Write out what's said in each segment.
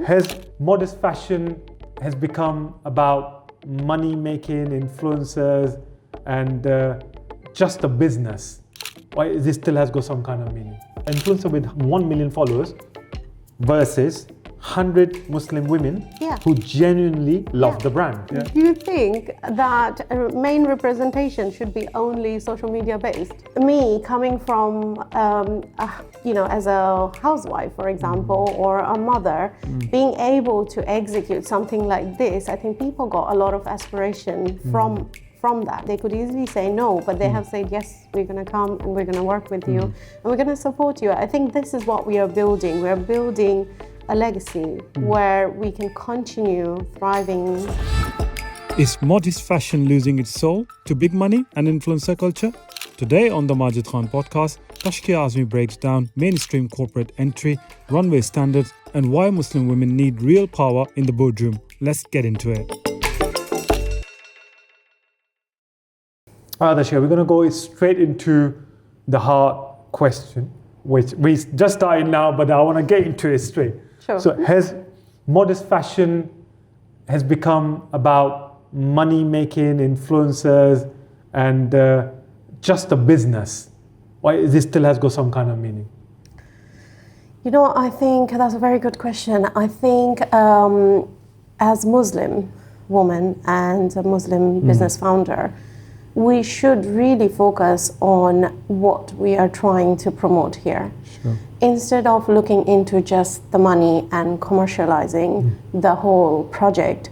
Has modest fashion has become about money making, influencers, and just a business? Why this still has got some kind of meaning? Influencer with 1 million followers versus 100 Muslim women who genuinely love the brand. Yeah. Do you think that main representation should be only social media based? Me coming from, as a housewife, for example, or a mother, being able to execute something like this, I think people got a lot of aspiration from that. They could easily say no, but they have said, yes, we're going to come and we're going to work with you and we're going to support you. I think this is what we are building. We're building a legacy where we can continue thriving. Is modest fashion losing its soul to big money and influencer culture? Today on the Majid Khan podcast, Tashkia Azmi breaks down mainstream corporate entry, runway standards, and why Muslim women need real power in the boardroom. Let's get into it. All right, Tashkia, we're going to go straight into the hard question, which we just started now, but I want to get into it straight. Sure. So has modest fashion has become about money making, influencers, and just a business? Why this still has got some kind of meaning? You know, I think that's a very good question. I think as Muslim woman and a Muslim business founder, we should really focus on what we are trying to promote here. Sure. Instead of looking into just the money and commercializing the whole project,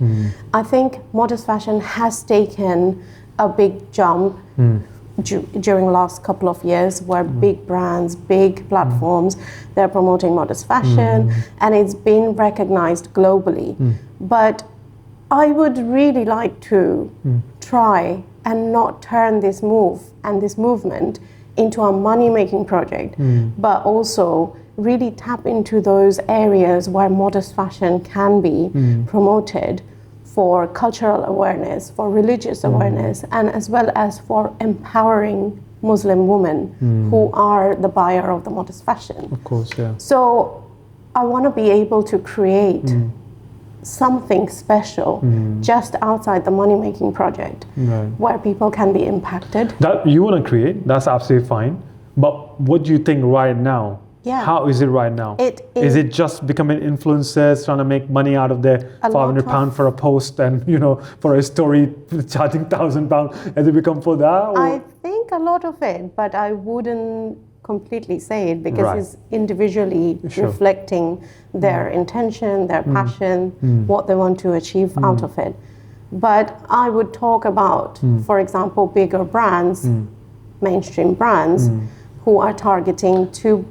I think modest fashion has taken a big jump during the last couple of years where big brands, big platforms, they're promoting modest fashion and it's been recognized globally. But I would really like to try and not turn this move and this movement into a money-making project, but also really tap into those areas where modest fashion can be promoted for cultural awareness, for religious awareness, and as well as for empowering Muslim women who are the buyer of the modest fashion. Of course, yeah. So I want to be able to create something special just outside the money-making project where people can be impacted. That you want to create, that's absolutely fine. But what do you think right now? Yeah. How is it right now? Is it just becoming influencers trying to make money out of their £500 for a post and, for a story charging £1,000? Has it become for that? Or? I think a lot of it, but I wouldn't completely say it because it's individually reflecting their intention, their passion, what they want to achieve out of it. But I would talk about, for example, bigger brands, mainstream brands, who are targeting to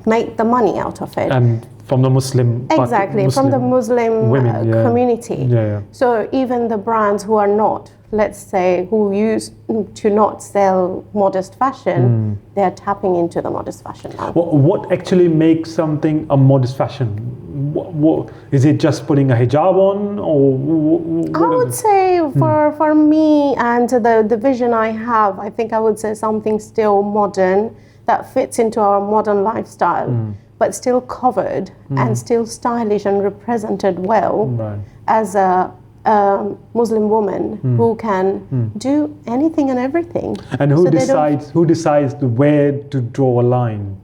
make the money out of it. And from the Muslim from the Muslim women, community. So even the brands who are not, let's say, who used to not sell modest fashion, they're tapping into the modest fashion now. What actually makes something a modest fashion? What is it? Just putting a hijab on, or I would say for me and the vision I have, I think I would say something still modern that fits into our modern lifestyle, but still covered and still stylish and represented well as a Muslim woman who can do anything and everything. And who decides where to draw a line?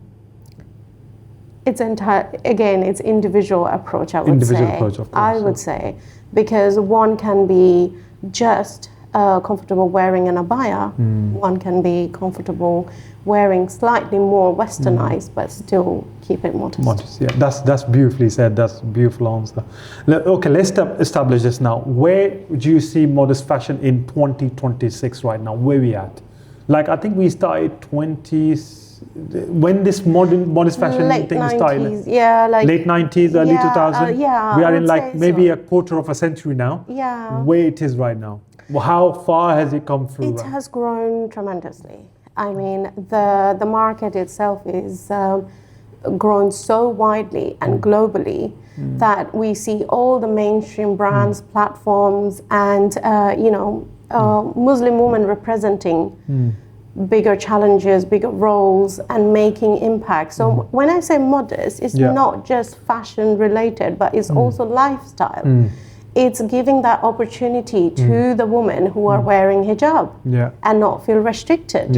It's it's individual approach, I would individual say. Approach, of course, I would say, because one can be just comfortable wearing an abaya, one can be comfortable wearing slightly more westernized, but still keep it modest. Yeah, that's beautifully said. That's a beautiful answer. Okay, let's establish this now. Where do you see modest fashion in 2026 right now? Where we at? Like, I think we started when this modest fashion thing started. Yeah, like late 90s, early 2000s. Yeah, we are in like maybe a quarter of a century now. Yeah. Where it is right now? Well, how far has it come through? It has grown tremendously. I mean, the market itself is grown so widely and globally that we see all the mainstream brands, platforms, and Muslim women representing bigger challenges, bigger roles, and making impact. So when I say modest, it's not just fashion related, but it's also lifestyle. It's giving that opportunity to the women who are wearing hijab and not feel restricted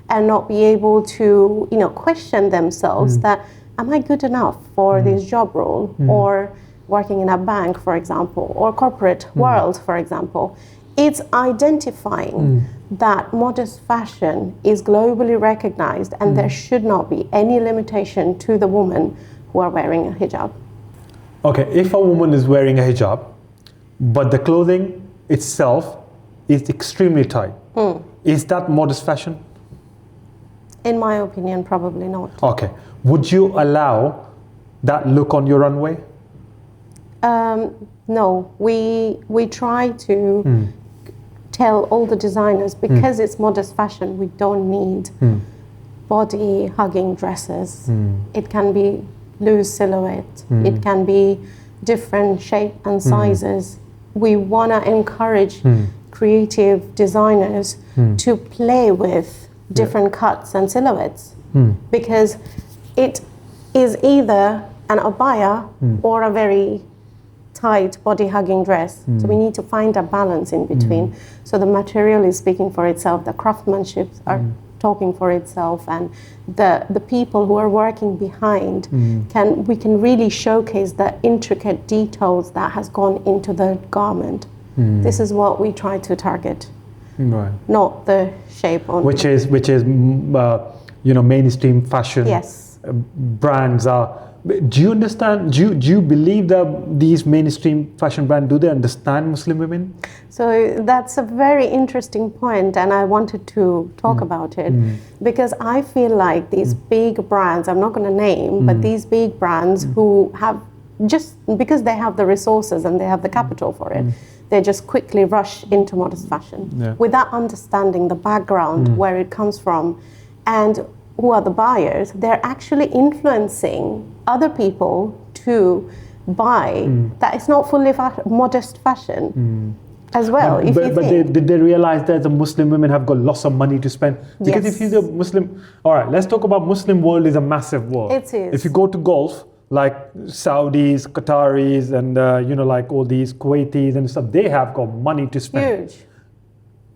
and not be able to, question themselves that, am I good enough for this job role, or working in a bank, for example, or corporate world, for example. It's identifying that modest fashion is globally recognized and there should not be any limitation to the women who are wearing a hijab. Okay, if a woman is wearing a hijab, but the clothing itself is extremely tight, is that modest fashion? In my opinion, probably not. Okay. Would you allow that look on your runway? No, we try to tell all the designers, because it's modest fashion, we don't need body hugging dresses. It can be loose silhouette. It can be different shape and sizes. We want to encourage creative designers to play with different cuts and silhouettes, because it is either an abaya or a very tight body hugging dress. So we need to find a balance in between. So the material is speaking for itself, the craftsmanship are talking for itself, and the people who are working behind we can really showcase the intricate details that has gone into the garment. This is what we try to target, not the shape on which is mainstream fashion. Yes. Brands are. Do you understand? Do you believe that these mainstream fashion brands, do they understand Muslim women? So that's a very interesting point, and I wanted to talk about it because I feel like these big brands, I'm not going to name, but these big brands who have, just because they have the resources and they have the capital for it, they just quickly rush into modest fashion without understanding the background, where it comes from, and who are the buyers. They're actually influencing other people to buy that it's not fully modest fashion as well. Did they realize that the Muslim women have got lots of money to spend? Because if you're the Muslim, all right, let's talk about Muslim world is a massive world. It is. If you go to Gulf, like Saudis, Qataris, and like all these Kuwaitis and stuff, they have got money to spend. Huge.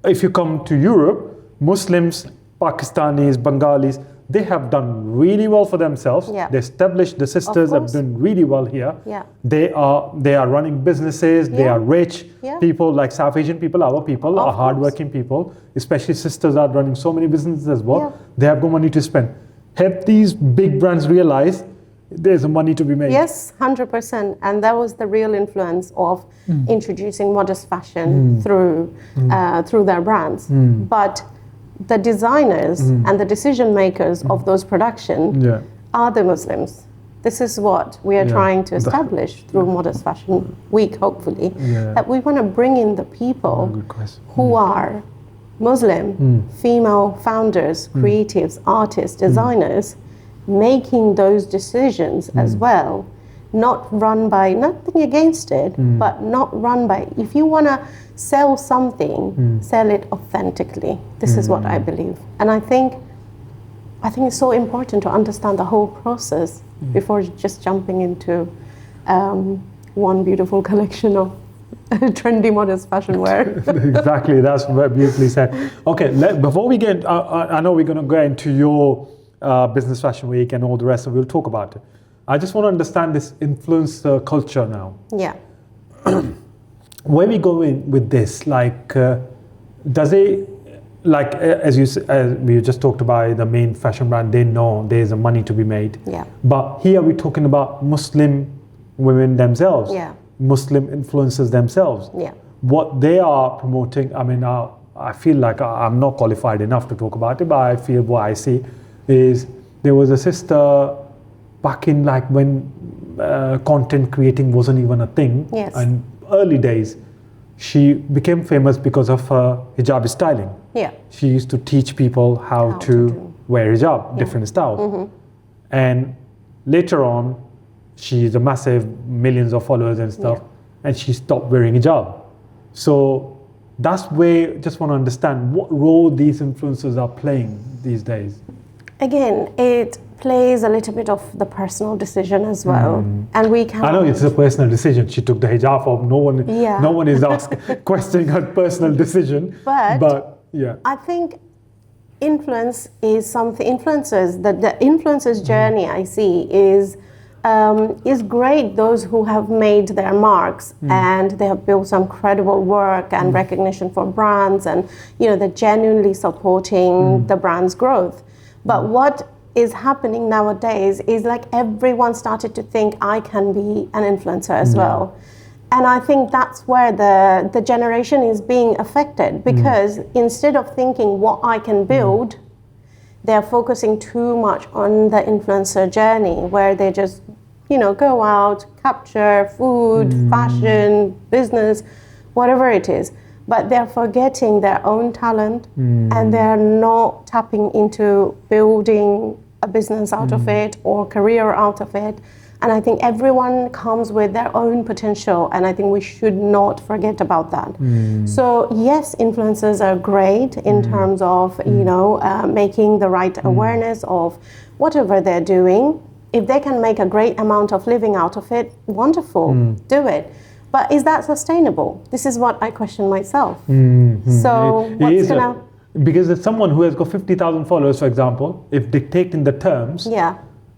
If you come to Europe, Muslims, Pakistanis, Bengalis, they have done really well for themselves. They established, the sisters have done really well here. They are running businesses, they are rich people, like South Asian people, our people are hardworking people, especially sisters are running so many businesses as well. They have got money to spend. Have these big brands realized there's money to be made? Yes, 100%. And that was the real influence of introducing modest fashion through their brands. But the designers and the decision makers of those productions are the Muslims. This is what we are trying to establish through Modest Fashion Week, hopefully, that we want to bring in the people who are Muslim, female founders, creatives, artists, designers, making those decisions as well, not run by, nothing against it, but not run by, if you want to sell something, sell it authentically. This is what I believe. And I think it's so important to understand the whole process before just jumping into one beautiful collection of trendy modest fashion wear. Exactly, that's beautifully said. Okay, before we get, I know we're going to go into your Business Fashion Week and all the rest, and we'll talk about it. I just want to understand this influencer culture now. Yeah. Where we go in with this, like, does it, like, as we just talked about the main fashion brand, they know there's a money to be made. Yeah. But here we're talking about Muslim women themselves. Yeah. Muslim influencers themselves. Yeah. What they are promoting, I mean, I feel like I'm not qualified enough to talk about it, but I feel what I see is there was a sister back in like when content creating wasn't even a thing. Yes. And early days, she became famous because of her hijab styling. Yeah. She used to teach people how to wear hijab, different styles. And later on, she's a massive millions of followers and stuff, and she stopped wearing hijab. So that's where just want to understand what role these influencers are playing these days. Again, it plays a little bit of the personal decision as well, and we can. I know it's a personal decision. She took the hijab off. No one is questioning her personal decision. But yeah, I think influence is something. The influencers' journey I see is great. Those who have made their marks and they have built some credible work and recognition for brands, and they're genuinely supporting the brand's growth. But what is happening nowadays is like everyone started to think I can be an influencer as well. And I think that's where the generation is being affected, because instead of thinking what I can build, they're focusing too much on the influencer journey, where they just, go out, capture food, fashion, business, whatever it is. But they're forgetting their own talent, and they're not tapping into building a business out of it or career out of it. And I think everyone comes with their own potential, and I think we should not forget about that. So yes, influencers are great in terms of making the right awareness of whatever they're doing. If they can make a great amount of living out of it, wonderful, do it. But is that sustainable? This is what I question myself. So what's gonna... Because it's someone who has got 50,000 followers, for example, if dictating the terms,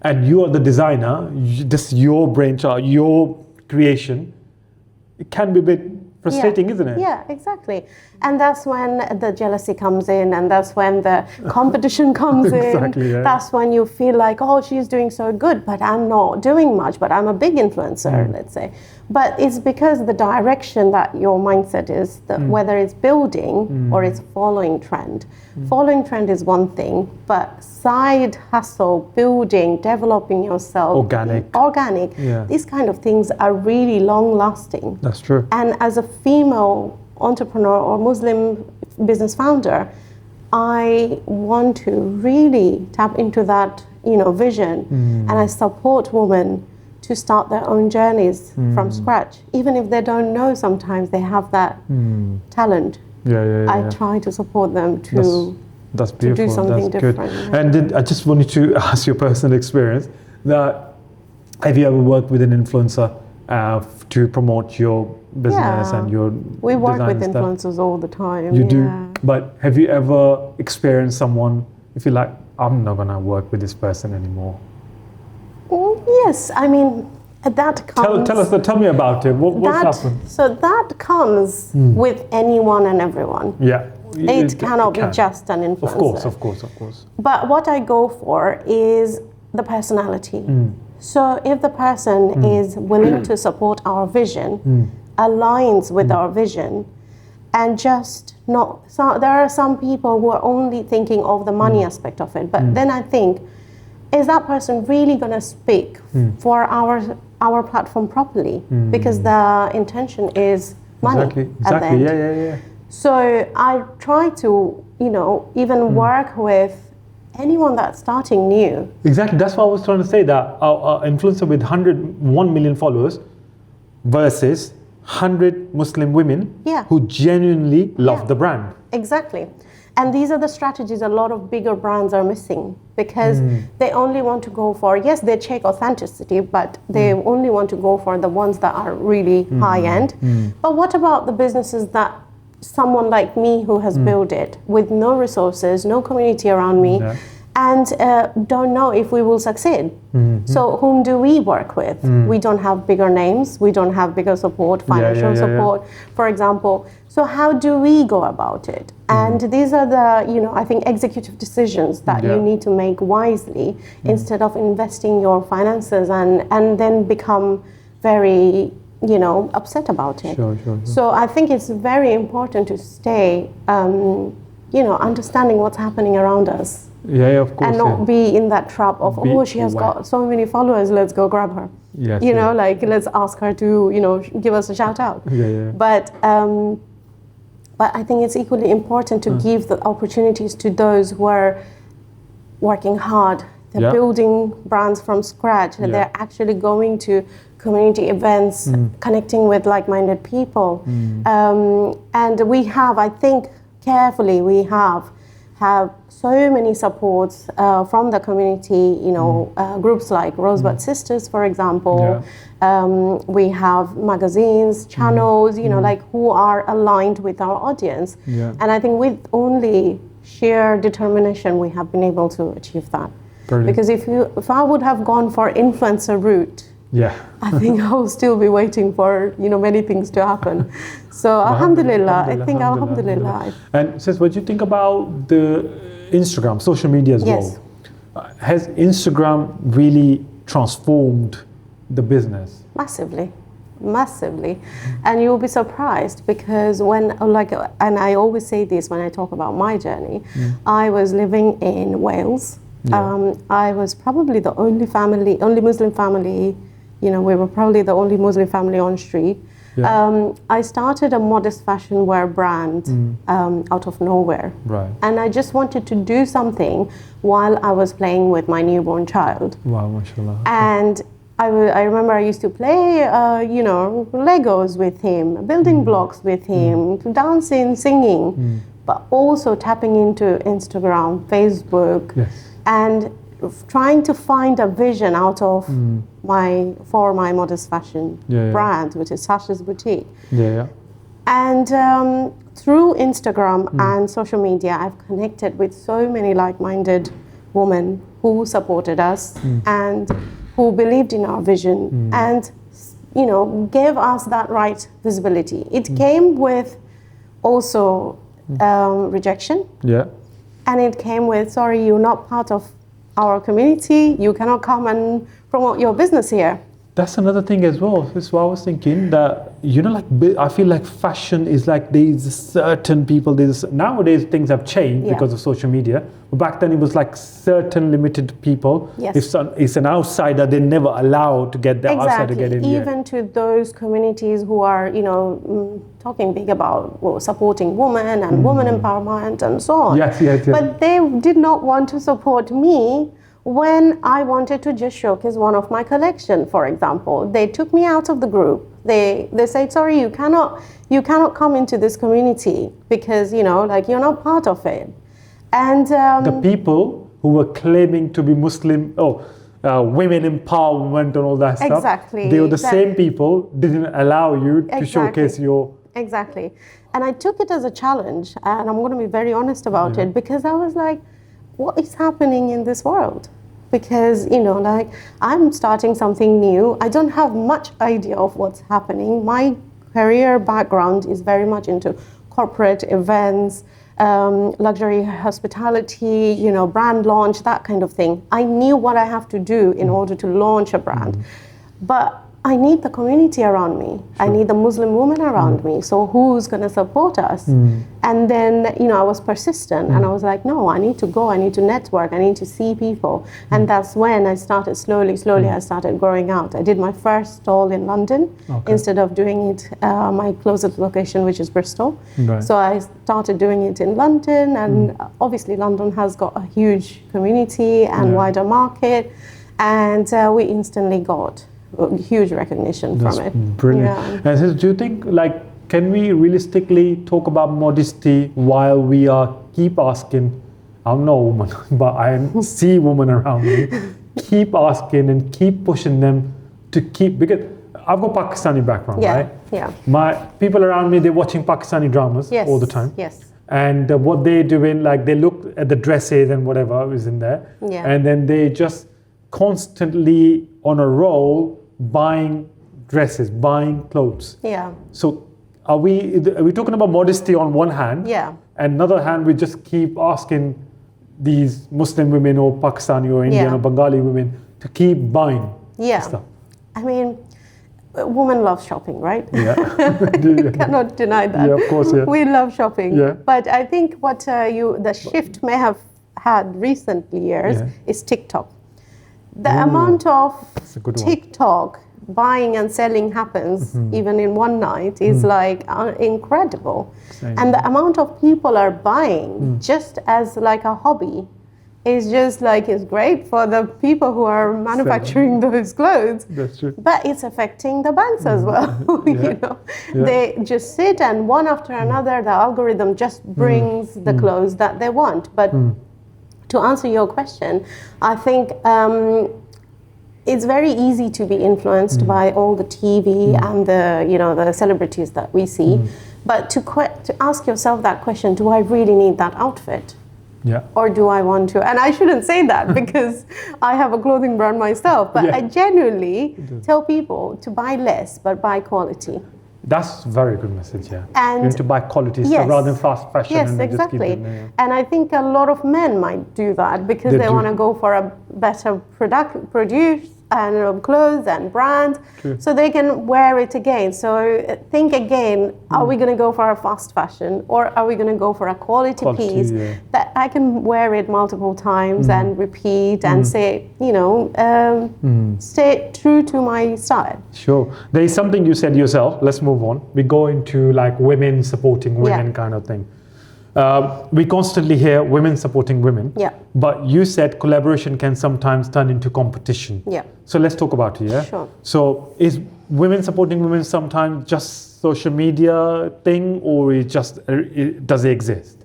and you are the designer, this is your brainchild, your creation, it can be a bit frustrating, isn't it? Yeah, exactly. And that's when the jealousy comes in, and that's when the competition comes Exactly, in. That's when you feel like, oh, she's doing so good, but I'm not doing much, but I'm a big influencer, let's say. But it's because the direction that your mindset is, whether it's building or it's following trend. Following trend is one thing, but side hustle, building, developing yourself, organic, these kind of things are really long lasting. That's true. And as a female entrepreneur or Muslim business founder, I want to really tap into that, vision, and I support women to start their own journeys from scratch. Even if they don't know, sometimes they have that talent. I try to support them to do something different. And I just wanted to ask your personal experience, that have you ever worked with an influencer to promote your business and your We work with stuff? influencers all the time. You do? But have you ever experienced someone, if you like, I'm not gonna work with this person anymore? Yes, I mean, that comes... Tell me about it. What's happened? So that comes with anyone and everyone. Yeah. It cannot be just an influencer. Of course. But what I go for is the personality. So if the person is willing to support our vision, aligns with our vision, and just not... So there are some people who are only thinking of the money aspect of it, but then I think, is that person really going to speak for our platform properly? Because the intention is money. Exactly. Yeah. So I try to, even work with anyone that's starting new. Exactly. That's what I was trying to say, that our influencer with 1 million followers versus 100 Muslim women who genuinely love the brand. Exactly. And these are the strategies a lot of bigger brands are missing, because they only want to go for, yes, they check authenticity, but they only want to go for the ones that are really high end. But what about the businesses that someone like me who has built it with no resources, no community around me, and don't know if we will succeed? So whom do we work with? We don't have bigger names, we don't have bigger support, financial support, for example. So how do we go about it? And these are the, I think, executive decisions that you need to make wisely, instead of investing your finances and then become very, upset about it. Sure. So I think it's very important to stay, understanding what's happening around us. Yeah, of course. And not be in that trap of, she has got so many followers, let's go grab her. Yes, let's ask her to, give us a shout out. But I think it's equally important to give the opportunities to those who are working hard, They're building brands from scratch. Yeah. They're actually going to community events, connecting with like-minded people. And we have, I think, carefully, we have so many supports from the community, groups like Rosebud Sisters, for example. Yeah. We have magazines, channels, like who are aligned with our audience. Yeah. And I think with only sheer determination, we have been able to achieve that. Brilliant. Because if I would have gone for influencer route, Yeah. I think I will still be waiting for many things to happen. So alhamdulillah, I think alhamdulillah. And sis, what do you think about the Instagram, social media as Yes. well? Has Instagram really transformed the business? Massively. And you'll be surprised because and I always say this when I talk about my journey, I was living in Wales. Yeah. I was probably the only Muslim family, we were probably the only Muslim family on street. Yeah. I started a modest fashion wear brand out of nowhere. Right. And I just wanted to do something while I was playing with my newborn child. Wow, mashallah. And I remember I used to play, Legos with him, building blocks with him, dancing, singing, but also tapping into Instagram, Facebook, Yes. and trying to find a vision out of my modest fashion brand, which is Sasha's Boutique. Yeah. And through Instagram and social media, I've connected with so many like-minded women who supported us and who believed in our vision and, gave us that right visibility. It came with also rejection. Yeah. And it came with, sorry, you're not part of our community. You cannot come and promote your business here. That's another thing as well. That's what I was thinking, that, I feel like fashion is like there's certain people, nowadays things have changed because of social media. But back then it was like certain limited people. Yes. If it's an outsider, they're never allowed to get the outsider to get in. Even to those communities who are, talking big about supporting women and women empowerment and so on. Yes. But they did not want to support me when I wanted to just showcase one of my collection, for example. They took me out of the group. They said, sorry, you cannot come into this community because, you're not part of it. And the people who were claiming to be Muslim, women empowerment and all that stuff. Exactly. They were the same people, didn't allow you to showcase your... Exactly. And I took it as a challenge, and I'm going to be very honest about it, because I was like, what is happening in this world? Because, I'm starting something new. I don't have much idea of what's happening. My career background is very much into corporate events, luxury hospitality, brand launch, that kind of thing. I knew what I have to do in order to launch a brand. But I need the community around me. Sure. I need the Muslim women around me. So who's going to support us? And then, I was persistent and I was like, no, I need to go. I need to network. I need to see people. And that's when I started slowly, I started growing out. I did my first stall in London instead of doing it my closest location, which is Bristol. Right. So I started doing it in London, and obviously London has got a huge community and wider market. And we instantly got huge recognition from it. Brilliant. Yeah. And so do you think, can we realistically talk about modesty while we keep asking, I'm not a woman, but I see women around me, keep asking and keep pushing them to keep, because I've got Pakistani background, right? Yeah. My people around me, they're watching Pakistani dramas all the time. Yes. And what they're doing, they look at the dresses and whatever is in there. Yeah. And then they just constantly on a roll buying dresses, buying clothes. Yeah. So are we talking about modesty on one hand? Yeah. And another hand, we just keep asking these Muslim women or Pakistani or Indian or Bengali women to keep buying stuff. I mean, women love shopping, right? Yeah. Cannot deny that. Yeah, of course, yeah. We love shopping. Yeah. But I think what the shift may have had recent years is TikTok. The amount of TikTok buying and selling happens even in one night is incredible. Same. And the amount of people are buying just as a hobby It's just like it's great for the people who are manufacturing those clothes. That's true. But it's affecting the banks as well. You know, they just sit and one after another, the algorithm just brings the clothes that they want. But to answer your question, I think it's very easy to be influenced by all the TV and the celebrities that we see. But to ask yourself that question, do I really need that outfit? Yeah. Or do I want to? And I shouldn't say that because I have a clothing brand myself, but I genuinely tell people to buy less, but buy quality. That's a very good message, yeah. And you need to buy quality stuff rather than fast fashion. Yes, and exactly. Just keep it, And I think a lot of men might do that because they want to go for a better produce and clothes and brand, so they can wear it again. So think again, are we going to go for a fast fashion or are we going to go for a quality piece that I can wear it multiple times and repeat and say, stay true to my style. Sure. There is something you said yourself. Let's move on. We go into like women supporting women kind of thing. We constantly hear women supporting women, but you said collaboration can sometimes turn into competition. Yeah. So let's talk about it, yeah? Sure. So is women supporting women sometimes just social media thing, or does it exist?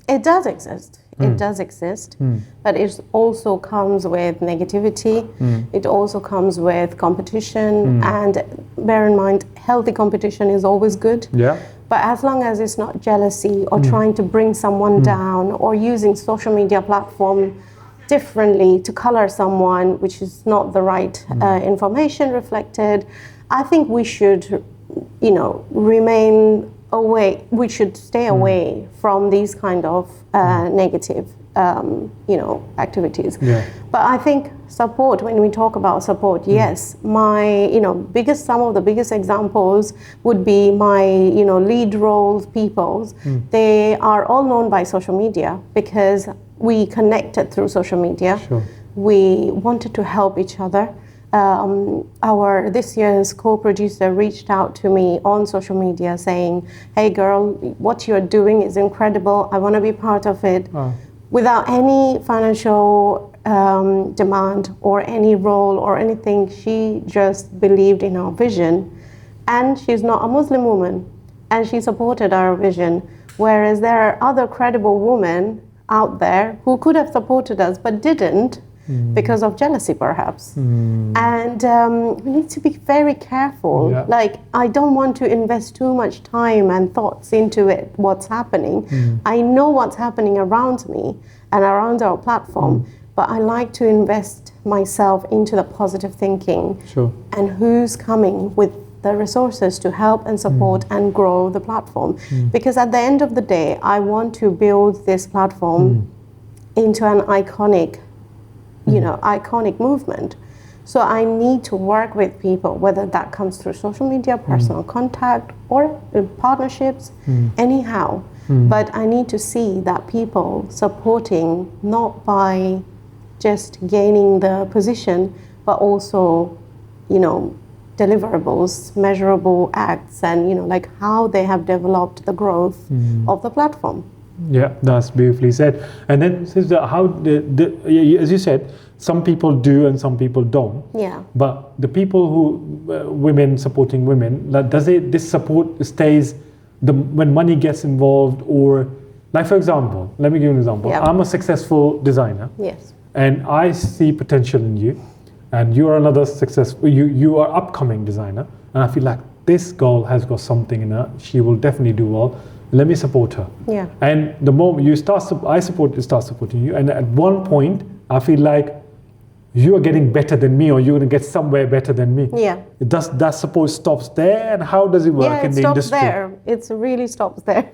It does exist. It does exist, but it also comes with negativity. It also comes with competition, and bear in mind, healthy competition is always good. Yeah. But as long as it's not jealousy or trying to bring someone down or using social media platform differently to color someone, which is not the right information reflected, I think we should, remain away. We should stay away from these kind of negative, activities. Yeah. But I think support, when we talk about support, yes, my, some of the biggest examples would be my, lead roles peoples. They are all known by social media because we connected through social media. Sure. We wanted to help each other. Our this year's co-producer reached out to me on social media saying, hey girl, what you're doing is incredible. I want to be part of it. Without any financial demand or any role or anything. She just believed in our vision. And she's not a Muslim woman. And she supported our vision. Whereas there are other credible women out there who could have supported us but didn't. Because of jealousy, perhaps. And we need to be very careful. Yeah. Like, I don't want to invest too much time and thoughts into it, what's happening. I know what's happening around me and around our platform, but I like to invest myself into the positive thinking. Sure. And who's coming with the resources to help and support and grow the platform. Because at the end of the day, I want to build this platform into an iconic movement. So I need to work with people, whether that comes through social media, personal contact, or partnerships, anyhow. But I need to see that people supporting, not by just gaining the position, but also, deliverables, measurable acts, and, like how they have developed the growth of the platform. Yeah, that's beautifully said. And then, as you said, some people do and some people don't. Yeah. But the people who, women supporting women, this support stays when money gets involved, or, like for example, let me give you an example. Yeah. I'm a successful designer. Yes. And I see potential in you, and you are another successful, you are upcoming designer, and I feel like this girl has got something in her. She will definitely do well. Let me support her. Yeah. And the moment you start supporting you, and at one point, I feel like you are getting better than me, or you're going to get somewhere better than me. Yeah. Does that support stops there, and how does it work in the industry? Yeah, it stops there. It really stops there.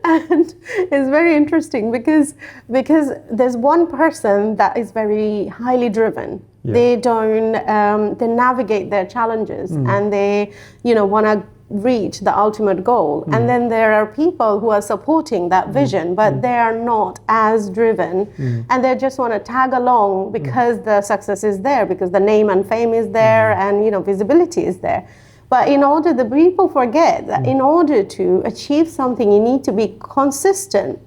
And it's very interesting because there's one person that is very highly driven. Yeah. They don't, they navigate their challenges and they, want to reach the ultimate goal. And then there are people who are supporting that vision, but they are not as driven and they just want to tag along because the success is there, because the name and fame is there and, visibility is there. But people forget that in order to achieve something, you need to be consistent.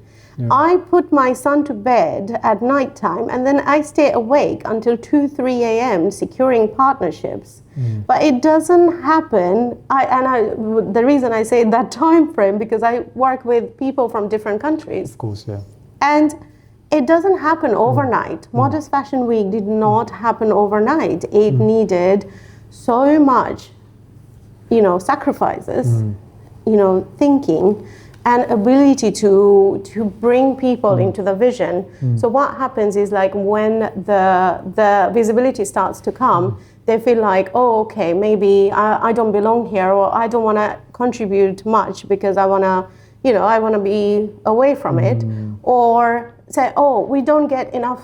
I put my son to bed at night time and then I stay awake until 2-3 a.m. securing partnerships. But it doesn't happen. The reason I say that time frame, because I work with people from different countries. Of course, yeah. And it doesn't happen overnight. Modest Fashion Week did not happen overnight. It needed so much, sacrifices, thinking and ability to bring people into the vision. So what happens is, like, when the visibility starts to come, they feel like, oh, okay, maybe I don't belong here, or I don't want to contribute much because I want to be away from it, or say, oh, we don't get enough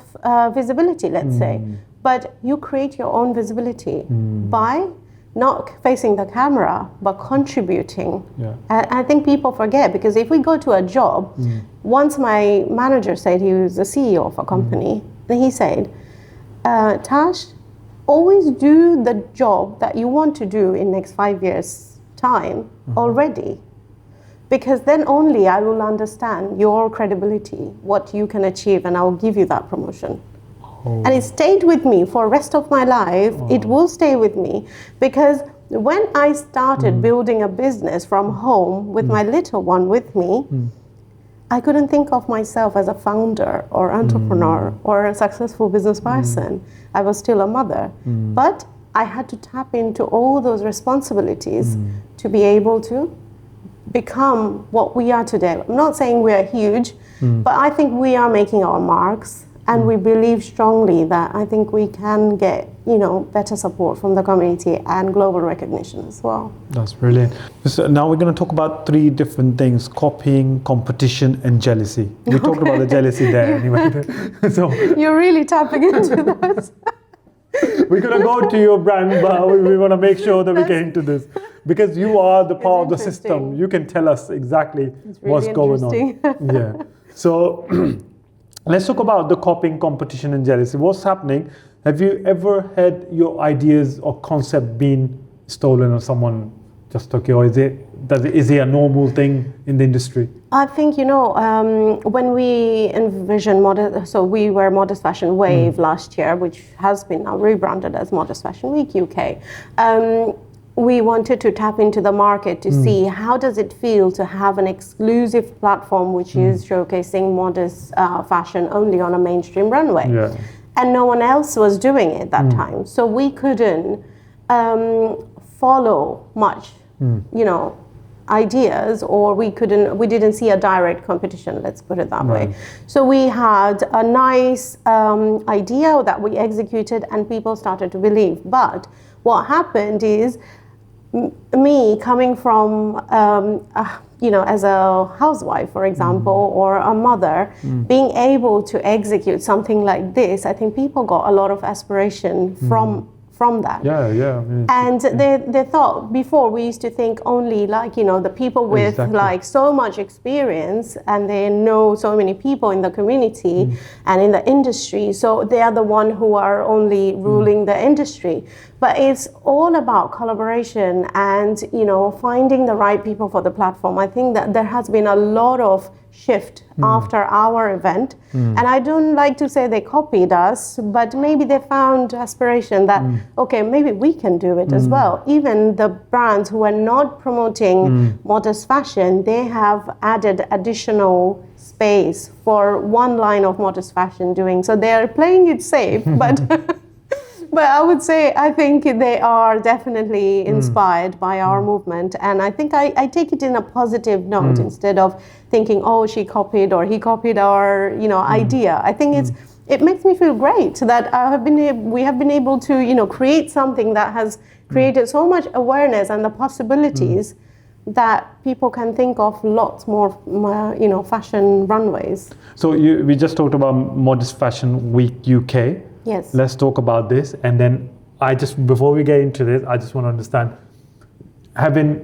visibility, let's say. But you create your own visibility by not facing the camera, but contributing. Yeah. I think people forget, because if we go to a job, once my manager said, he was the CEO of a company, then he said, Tash, always do the job that you want to do in next 5 years' time already. Because then only I will understand your credibility, what you can achieve, and I will give you that promotion. And it stayed with me for the rest of my life. It will stay with me, because when I started building a business from home with my little one with me, I couldn't think of myself as a founder or entrepreneur or a successful business person. I was still a mother. But I had to tap into all those responsibilities to be able to become what we are today. I'm not saying we are huge, but I think we are making our marks. And we believe strongly that I think we can get, better support from the community and global recognition as well. That's brilliant. So now we're going to talk about 3 different things: copying, competition, and jealousy. We talked about the jealousy there anyway. So you're really tapping into that. we're going to go to your brand, but we want to make sure that we get into this, because you are the part of the system. You can tell us exactly what's going on. Yeah. So let's talk about the copying, competition, and jealousy. What's happening? Have you ever had your ideas or concept being stolen, or someone just took it, or is it a normal thing in the industry? I think, when we envision we were Modest Fashion Wave last year, which has been now rebranded as Modest Fashion Week UK. We wanted to tap into the market to see how does it feel to have an exclusive platform which is showcasing modest fashion only on a mainstream runway. Yeah. And no one else was doing it that time. So we couldn't follow much, ideas, or we didn't see a direct competition, let's put it that way. So we had a nice idea that we executed, and people started to believe. But what happened is, me coming from, as a housewife, for example, or a mother, being able to execute something like this, I think people got a lot of aspiration from that. Yeah. And they thought, before we used to think only the people with so much experience, and they know so many people in the community and in the industry, so they are the one who are only ruling the industry. But it's all about collaboration and, finding the right people for the platform. I think that there has been a lot of shift after our event. And I don't like to say they copied us, but maybe they found aspiration that, okay, maybe we can do it as well. Even the brands who are not promoting modest fashion, they have added additional space for one line of modest fashion doing. So they are playing it safe, but but I would say, I think they are definitely inspired by our movement. And I think I take it in a positive note instead of thinking, oh, she copied or he copied our, idea. I think it makes me feel great that we have been able to, create something that has created so much awareness and the possibilities that people can think of lots more, fashion runways. So we just talked about Modest Fashion Week UK. Yes. Let's talk about this, and then before we get into this, I just want to understand,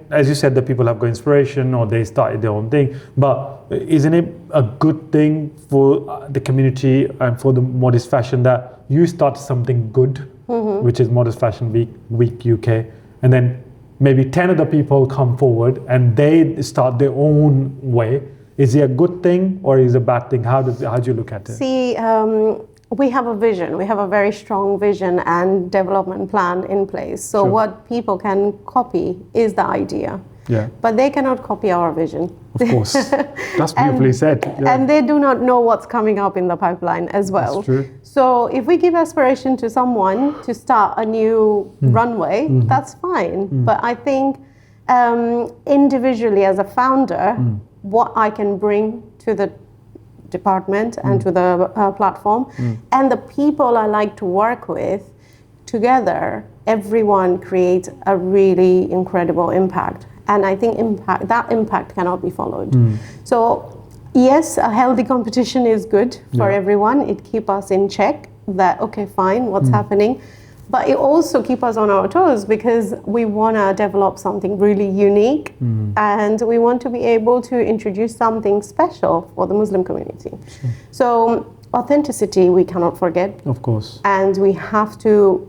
as you said, the people have got inspiration or they started their own thing, but isn't it a good thing for the community and for the modest fashion that you start something good, which is Modest Fashion Week UK, and then maybe 10 other people come forward and they start their own way, Is it a good thing or is it a bad thing? How do you look at it? See, we have a vision. We have a very strong vision and development plan in place. So what people can copy is the idea. Yeah. But they cannot copy our vision. Of course. That's beautifully said. Yeah. And they do not know what's coming up in the pipeline as well. That's true. So if we give aspiration to someone to start a new runway, that's fine. But I think individually as a founder, what I can bring to the department and to the platform and the people I like to work with, together, everyone creates a really incredible impact. And I think that impact cannot be followed. So yes, a healthy competition is good for everyone. It keeps us in check that, okay, fine, what's happening? But it also keeps us on our toes because we want to develop something really unique and we want to be able to introduce something special for the Muslim community. So authenticity we cannot forget. Of course. And we have to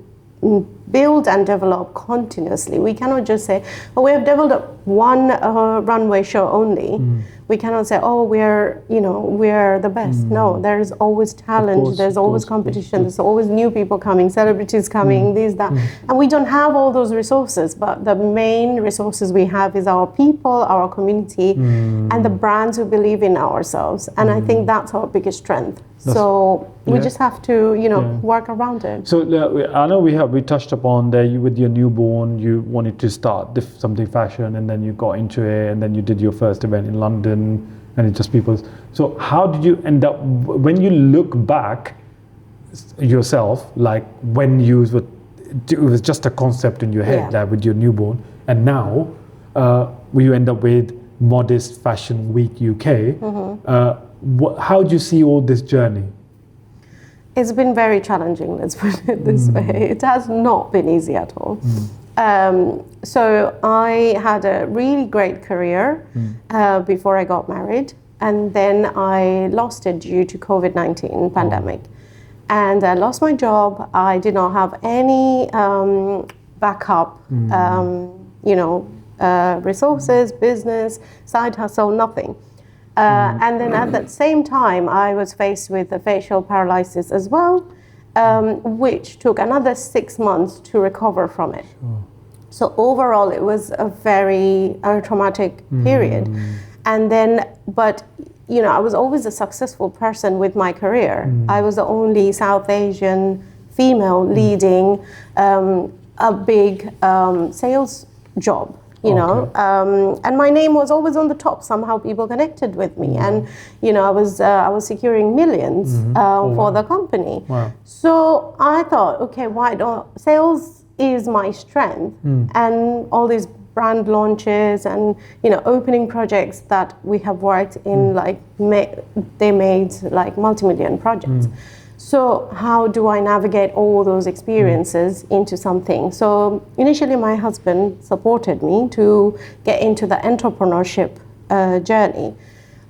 build and develop continuously. We cannot just say, oh, we have developed one runway show only. We cannot say, oh, we're the best. No, there is always challenge, there's always competition, there's always new people coming, celebrities coming, this, that. And we don't have all those resources, but the main resources we have is our people, our community, and the brands who believe in ourselves. And I think that's our biggest strength. So we just have to, work around it. So I know we touched upon that with your newborn, you wanted to start something fashion, and then you got into it, and then you did your first event in London, and it just people. So how did you end up? When you look back yourself, like when it was just a concept in your head, like with your newborn, and now when you end up with Modest Fashion Week UK. How do you see all this journey? It's been very challenging, let's put it this way. It has not been easy at all. So I had a really great career before I got married, and then I lost it due to COVID-19 pandemic. And I lost my job. I did not have any backup, resources, business, side hustle, nothing. And then at that same time, I was faced with a facial paralysis as well, which took another 6 months to recover from it. So overall, it was a very traumatic period. And then, but I was always a successful person with my career. I was the only South Asian female leading a big sales job. And my name was always on the top. Somehow people connected with me, and I was securing millions for the company. So I thought, okay, why don't sales is my strength, and all these brand launches and opening projects that we have worked in, they made like multi-million projects. So how do I navigate all those experiences into something? So initially my husband supported me to get into the entrepreneurship journey.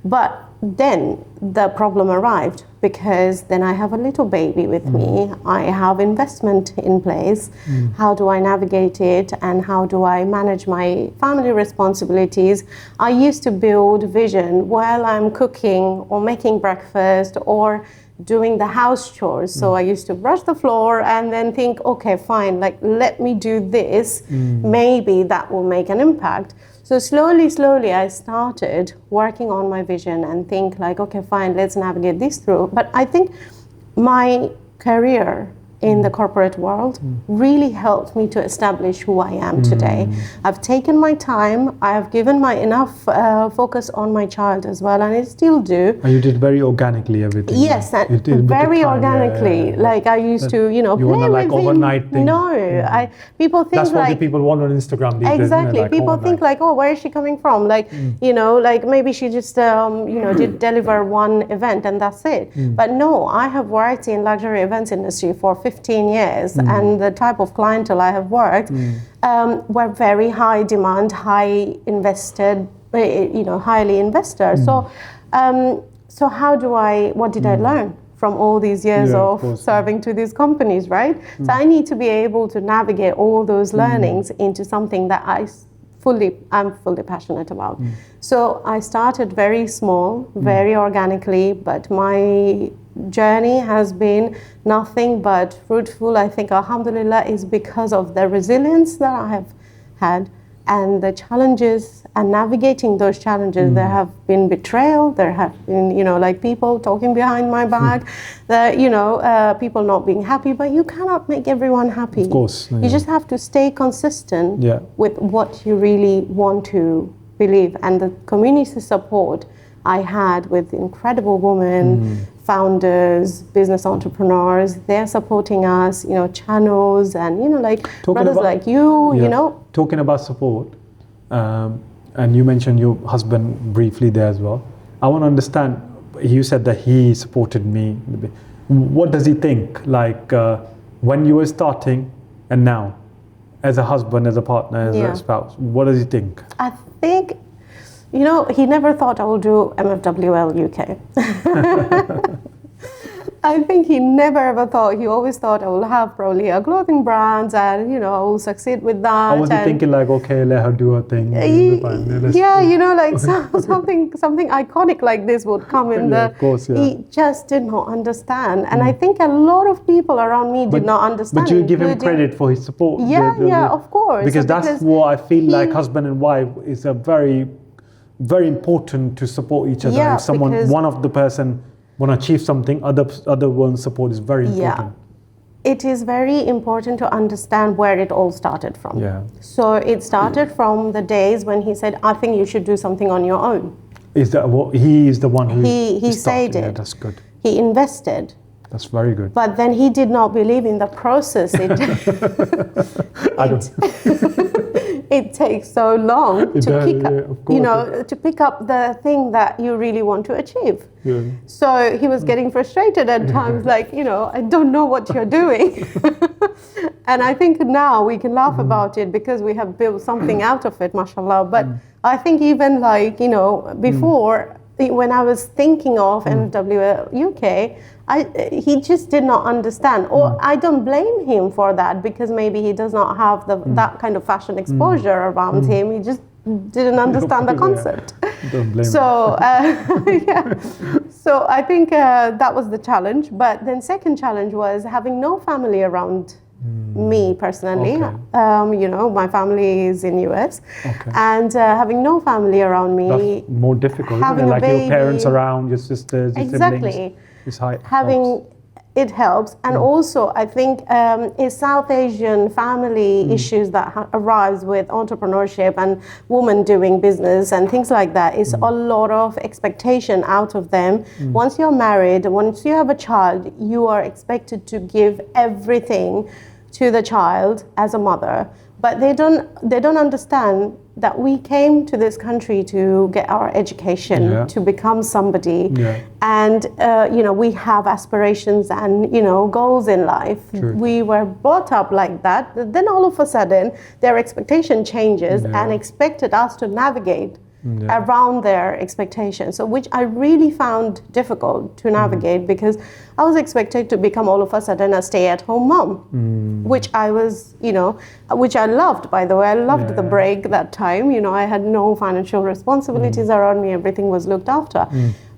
But then the problem arrived because then I have a little baby with me. I have investment in place. How do I navigate it, and how do I manage my family responsibilities? I used to build vision while I'm cooking or making breakfast or doing the house chores. So I used to brush the floor and then think, okay, fine, let me do this. Maybe that will make an impact. So slowly I started working on my vision and think okay, fine, let's navigate this through. But I think my career in the corporate world really helped me to establish who I am today. I've taken my time. I have given my enough focus on my child as well, and I still do. And you did very organically everything. Yes, and very organically. I used to, you play want with overnight him. thing. No, people think that's what the people want on Instagram these days. Exactly. People think oh, where is she coming from? Maybe she just did deliver one event and that's it. But no, I have worked in luxury events industry for 15 years, and the type of clientele I have worked were very high demand, high invested, highly investor. So what did I learn from all these years of serving to these companies, right? So I need to be able to navigate all those learnings into something that I I'm fully passionate about. So I started very small, very organically, but my journey has been nothing but fruitful. I think, alhamdulillah, is because of the resilience that I have had and the challenges and navigating those challenges. There have been betrayal, there have been, like people talking behind my back, people not being happy, but you cannot make everyone happy. Of course. You just have to stay consistent with what you really want to believe. And the community support I had with incredible women, founders, business entrepreneurs, they're supporting us, channels and, brothers like you, Talking about support, and you mentioned your husband briefly there as well. I want to understand, you said that he supported me. What does he think? Like when you were starting and now, as a husband, as a partner, as a spouse, what does he think? I think, he never thought I would do MFWL UK. I think he never ever thought, he always thought I will have probably a clothing brand and, I will succeed with that. I was thinking like, okay, let her do her thing. Something iconic like this would come in of course, He just did not understand. And I think a lot of people around me did not understand. But you give him credit for his support. Of course. Because that's what I feel like husband and wife is a very, very important to support each other. Yeah, if one of the person want to achieve something, other one's support is very important. It is very important to understand where it all started from. So it started from the days when he said, I think you should do something on your own. Is that what he is the one who he said it? Yeah, that's good. He invested. That's very good. But then he did not believe in the process. It takes so long to pick up the thing that you really want to achieve. So he was getting frustrated at times, like, I don't know what you're doing. And I think now we can laugh about it because we have built something out of it, mashallah. But I think even before, when I was thinking of MWL UK, he just did not understand, or I don't blame him for that, because maybe he does not have that kind of fashion exposure around him. He just didn't understand the concept. Don't blame so so I think that was the challenge. But then second challenge was having no family around me personally. My family is in US, and having no family around me. That's more difficult. Having like baby, your parents around, your sisters, your siblings. It helps. And also I think in South Asian family issues that arise with entrepreneurship and women doing business and things like that is a lot of expectation out of them. Once you're married, once you have a child, you are expected to give everything to the child as a mother. But they don't understand that we came to this country to get our education, to become somebody, and we have aspirations and goals in life. We were brought up like that. Then all of a sudden, their expectation changes and expected us to navigate around their expectations. So which I really found difficult to navigate, because I was expected to become all of a sudden a stay-at-home mom, which I was, which I loved, by the way. I loved the break that time. I had no financial responsibilities around me. Everything was looked after.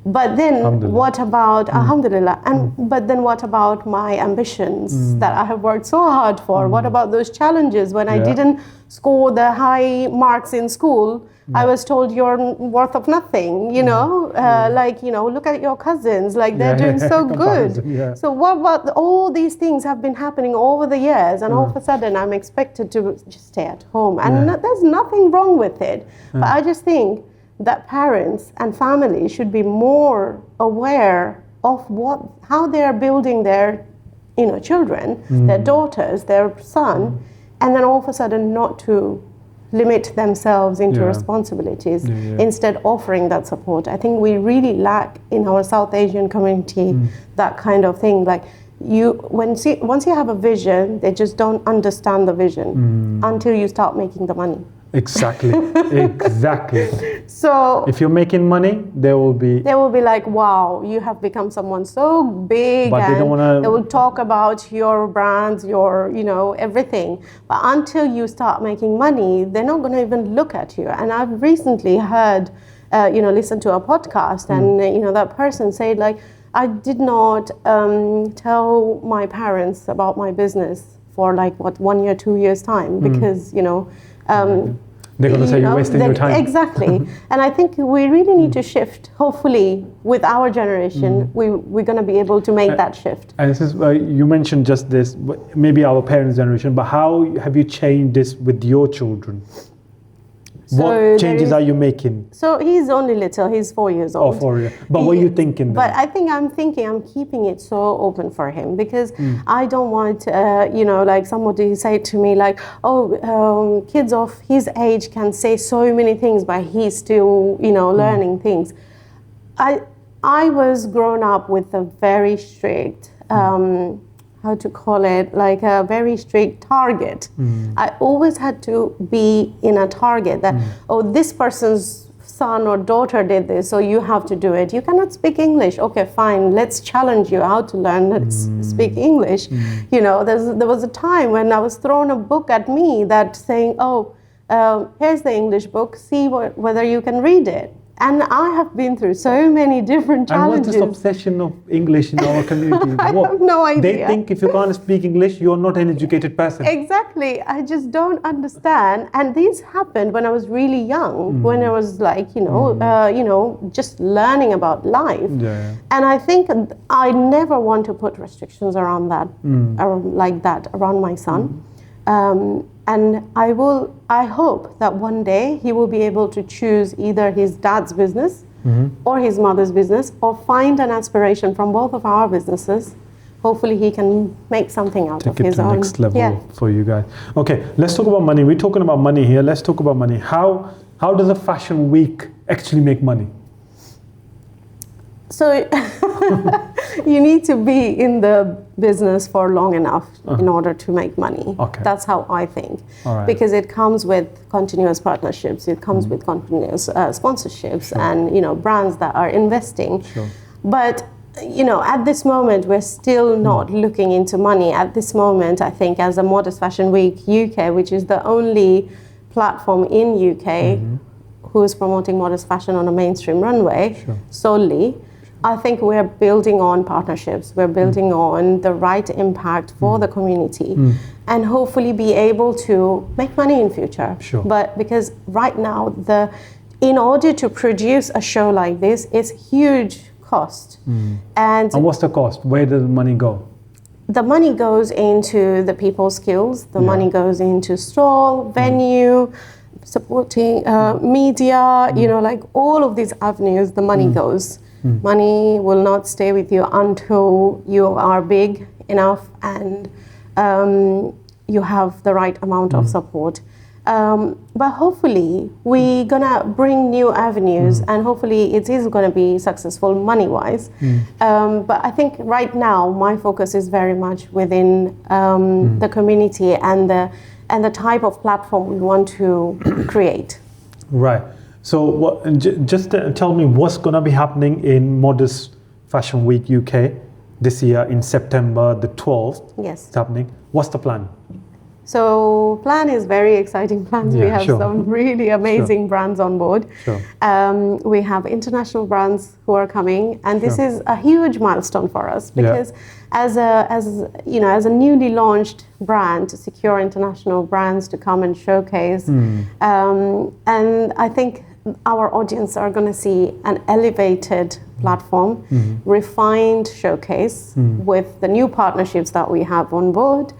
But then what about, alhamdulillah, but then what about my ambitions that I have worked so hard for? What about those challenges when I didn't score the high marks in school? I was told you're worth of nothing, look at your cousins, like they're doing so good. So what about all these things have been happening over the years, and all of a sudden I'm expected to just stay at home, and there's nothing wrong with it. But I just think that parents and families should be more aware of how they are building their children, their daughters, their son, and then all of a sudden not to limit themselves into responsibilities, instead offering that support. I think we really lack in our South Asian community that kind of thing. Like once you have a vision, they just don't understand the vision until you start making the money. Exactly. Exactly. So If you're making money, they will be. they will be like, wow, you have become someone so big, But they and don't wanna- they will talk about your brands, your, everything. But until you start making money, they're not going to even look at you. And I've recently heard, listened to a podcast, and that person said, like, I did not tell my parents about my business for like 1 year, 2 years time, because They're going to say you're wasting your time. Exactly. And I think we really need to shift. Hopefully, with our generation, we're going to be able to make that shift. And this is, you mentioned just this, maybe our parents' generation, but how have you changed this with your children? What changes are you making? So he's only little, he's 4 years old. Oh, 4 years. But what are you thinking then? But I'm keeping it so open for him, because I don't want, like somebody said to me, like, kids of his age can say so many things, but he's still, learning things. I was grown up with a very strict, how to call it, like a very strict target. I always had to be in a target that, this person's son or daughter did this, so you have to do it. You cannot speak English. Okay, fine, let's challenge you how to learn, let's speak English. There was a time when I was thrown a book at me that saying, here's the English book, see whether you can read it. And I have been through so many different challenges. And what's this obsession of English in our community? I have no idea. They think if you can't speak English, you're not an educated person. Exactly. I just don't understand. And these happened when I was really young, when I was like, just learning about life. Yeah. And I think I never want to put restrictions around that, around my son. And I hope that one day he will be able to choose either his dad's business or his mother's business, or find an aspiration from both of our businesses. Hopefully he can make something out of his own. Take it to the next level for you guys. Okay, let's talk about money. We're talking about money here. Let's talk about money. How does a fashion week actually make money? So you need to be in the business for long enough in order to make money. Okay. That's how I think. All right. Because it comes with continuous partnerships, it comes with continuous sponsorships, and brands that are investing. Sure. But at this moment, we're still not looking into money. At this moment, I think, as a Modest Fashion Week UK, which is the only platform in UK who is promoting modest fashion on a mainstream runway solely, I think we're building on partnerships. We're building on the right impact for the community, and hopefully be able to make money in future. Sure. But because right now, in order to produce a show like this, it's huge cost. And what's the cost? Where does the money go? The money goes into the people's skills. The money goes into stall, venue, supporting media, like all of these avenues, the money goes. Money will not stay with you until you are big enough and you have the right amount of support. But hopefully we're gonna bring new avenues, and hopefully it is gonna be successful money-wise. But I think right now my focus is very much within the community and the type of platform we want to create. Right. So just tell me what's going to be happening in Modest Fashion Week UK this year in September the 12th. Yes. It's happening. What's the plan? So plan is very exciting plans. We have some really amazing brands on board. Sure. We have international brands who are coming, and this is a huge milestone for us, because as a newly launched brand, to secure international brands to come and showcase, and I think our audience are going to see an elevated platform, refined showcase with the new partnerships that we have on board.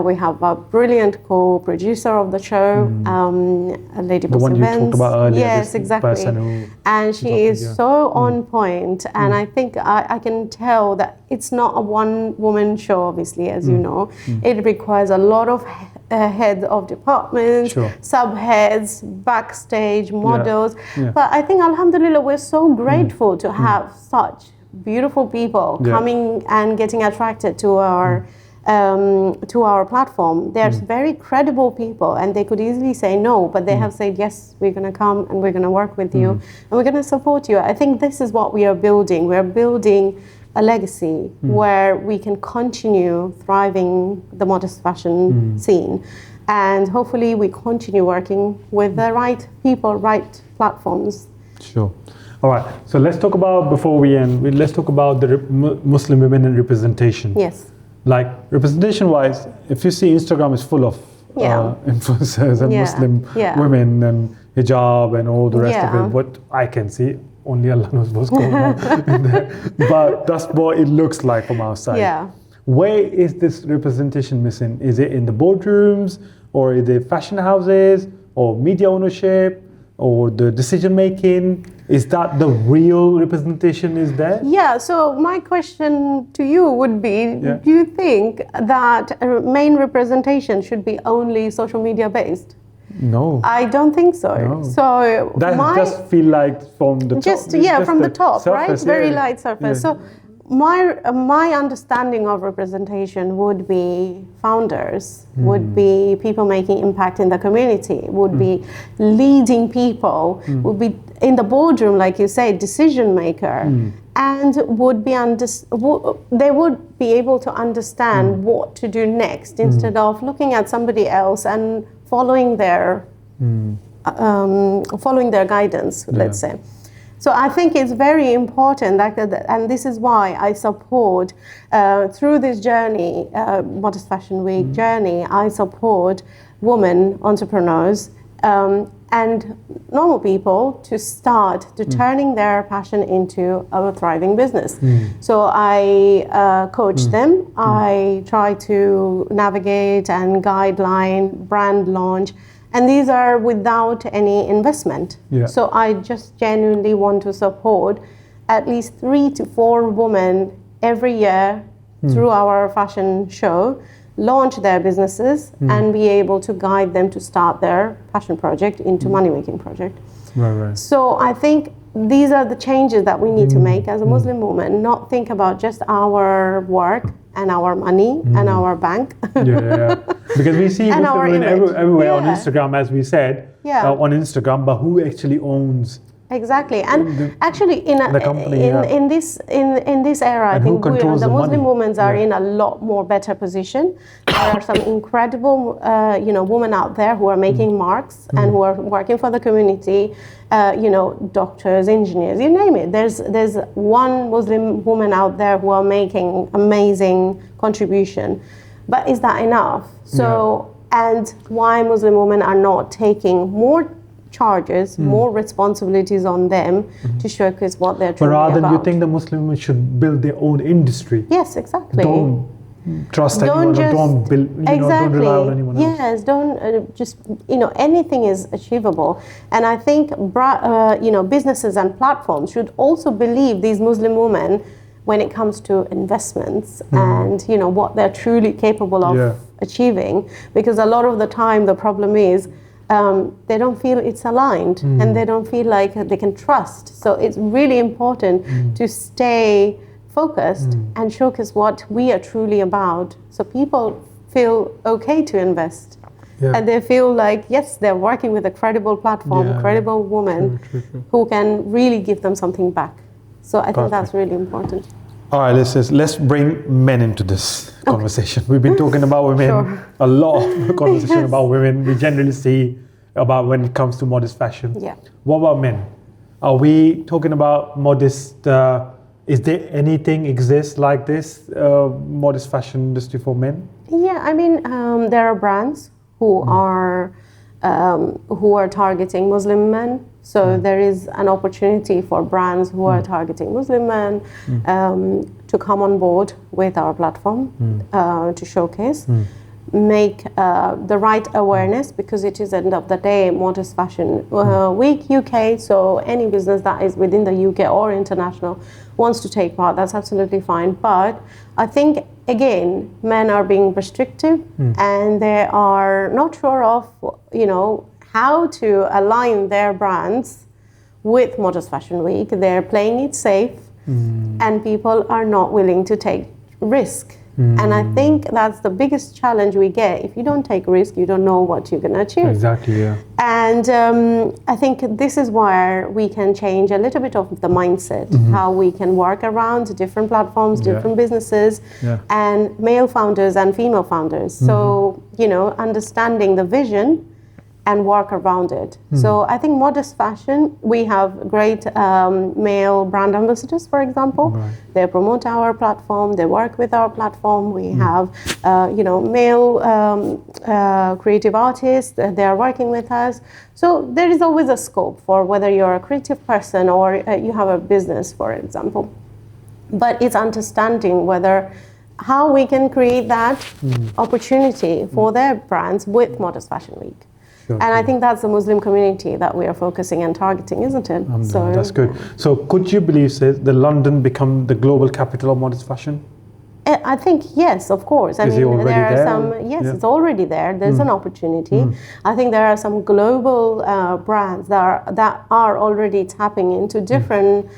We have a brilliant co-producer of the show, a lady the one you talked about earlier. Yes, exactly. And she is so on point, and I think I can tell that it's not a one-woman show, obviously, as you know. It requires a lot of heads of departments, subheads, backstage, models. But I think, alhamdulillah, we're so grateful to have such beautiful people coming and getting attracted to our to our platform. There's very credible people, and they could easily say no, but they have said, yes, we're going to come and we're going to work with you and we're going to support you. I think this is what we are building. We're building a legacy where we can continue thriving the modest fashion scene. And hopefully we continue working with the right people, right platforms. Sure. All right. So let's talk about, before we end, let's talk about the Muslim women and representation. Yes. Like representation-wise, if you see Instagram is full of influencers and Muslim women and hijab and all the rest of it. What I can see, only Allah knows what's going on in there. But that's what it looks like from outside. Yeah. Where is this representation missing? Is it in the boardrooms, or is it fashion houses, or media ownership, or the decision making? Is that the real representation is there? Yeah, so my question to you would be, do you think that main representation should be only social media based? No. I don't think so. No. So that just feel like from the top. Just from the top, surface, right? Very light surface. So my understanding of representation would be founders, would be people making impact in the community, would be leading people, would be in the boardroom, like you say, decision maker, and would be they would be able to understand what to do next instead of looking at somebody else and following their guidance, let's say. So I think it's very important, and this is why I support, through this journey, Modest Fashion Week journey, I support women entrepreneurs and normal people to start to turning their passion into a thriving business. So I coach them, I try to navigate and guideline, brand launch, and these are without any investment. So I just genuinely want to support at least 3 to 4 women every year through our fashion show, launch their businesses and be able to guide them to start their passion project into money-making project. Right. So I think these are the changes that we need to make as a Muslim woman, not think about just our work and our money and our bank. Because we see And Muslim women everywhere on Instagram, as we said, on Instagram, but who actually owns? Exactly, and actually in this era, And I think the Muslim money? women are in a lot more better position. There are some incredible, women out there who are making marks and who are working for the community. Doctors, engineers, you name it. There's one Muslim woman out there who are making amazing contribution, but is that enough? So, and why Muslim women are not taking more charges, more responsibilities on them to showcase what they're truly about. But rather, you think the Muslim women should build their own industry? Yes, exactly. Don't trust anyone, or don't build, don't rely on anyone else. Yes, don't anything is achievable. And I think businesses and platforms should also believe these Muslim women when it comes to investments and what they're truly capable of achieving, because a lot of the time the problem is they don't feel it's aligned and they don't feel like they can trust. So it's really important to stay focused and showcase what we are truly about, so people feel okay to invest and they feel like, yes, they're working with a credible platform, credible woman who can really give them something back. So I think that's really important. All right, let's bring men into this conversation. We've been talking about women, a lot of conversation about women. We generally see about when it comes to modest fashion. What about men? Are we talking about modest? Is there anything exists like this modest fashion industry for men? Yeah, I mean, there are brands who are targeting Muslim men. So there is an opportunity for brands who are targeting Muslim men to come on board with our platform to showcase, make the right awareness, because it is, at the end of the day, Modest Fashion Week UK. So any business that is within the UK or international wants to take part, that's absolutely fine. But I think, again, men are being restrictive and they are not sure of, how to align their brands with Modest Fashion Week. They're playing it safe and people are not willing to take risk And I think that's the biggest challenge we get. If you don't take risk, you don't know what you're going to achieve. Exactly, yeah. And I think this is where we can change a little bit of the mindset, how we can work around different platforms, different businesses, and male founders and female founders. So, you know, understanding the vision and work around it. So I think modest fashion, we have great male brand ambassadors, for example. Right. They promote our platform, they work with our platform. We have, you know, male creative artists, they are working with us. So there is always a scope for whether you're a creative person or you have a business, for example. But it's understanding how we can create that opportunity for their brands with Modest Fashion Week. And I think that's the Muslim community that we are focusing and targeting, isn't it? So that's good. So could you believe that London become the global capital of modest fashion? I think yes, of course. I mean, there are some. Yes, it's already there. There's an opportunity. I think there are some global brands that are already tapping into different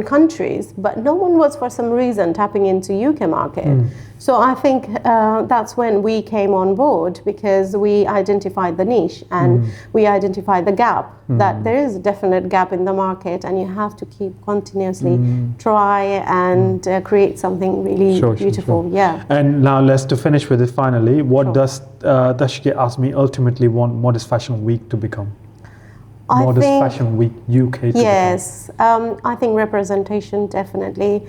countries, but no one was for some reason tapping into UK market. So I think that's when we came on board, because we identified the niche and we identified the gap, that there is a definite gap in the market and you have to keep continuously try and create something really beautiful. Sure. Yeah. And now to finish with it finally, what does Tashkia Azmi ultimately want Modest Fashion Week to become? Modest Fashion Week UK to yes, I think representation, definitely.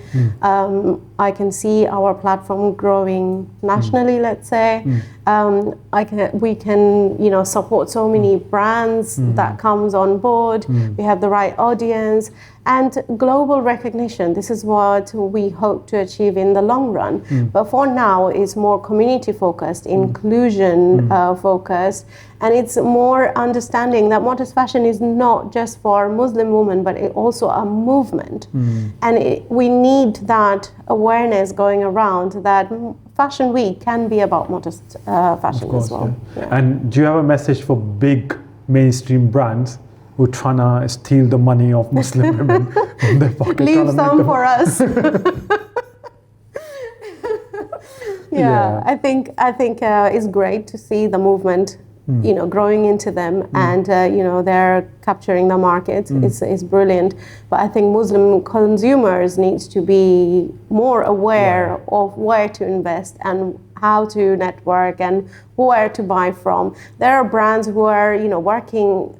I can see our platform growing nationally, let's say. We can, you know, support so many brands that comes on board. We have the right audience and global recognition. This is what we hope to achieve in the long run. But for now, it's more community focused, inclusion focused, and it's more understanding that modest fashion is not just for Muslim women, but it's also a movement. And we need that awareness going around that Fashion Week can be about modest fashion as well. Yeah. And do you have a message for big mainstream brands who are trying to steal the money of Muslim women from their pocket? Leave some for us. I think it's great to see the movement, you know, growing into them, and you know, they're capturing the market. It's brilliant. But I think Muslim consumers needs to be more aware of where to invest and how to network and where to buy from. There are brands who are, you know, working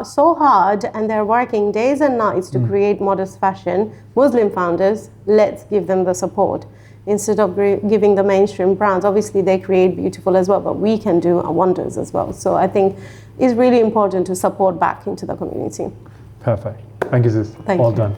so hard, and they're working days and nights to create modest fashion. Muslim founders, let's give them the support instead of giving the mainstream brands. Obviously they create beautiful as well, but we can do wonders as well. So I think it's really important to support back into the community. Perfect. Thank you, sis. Thank Well you. done.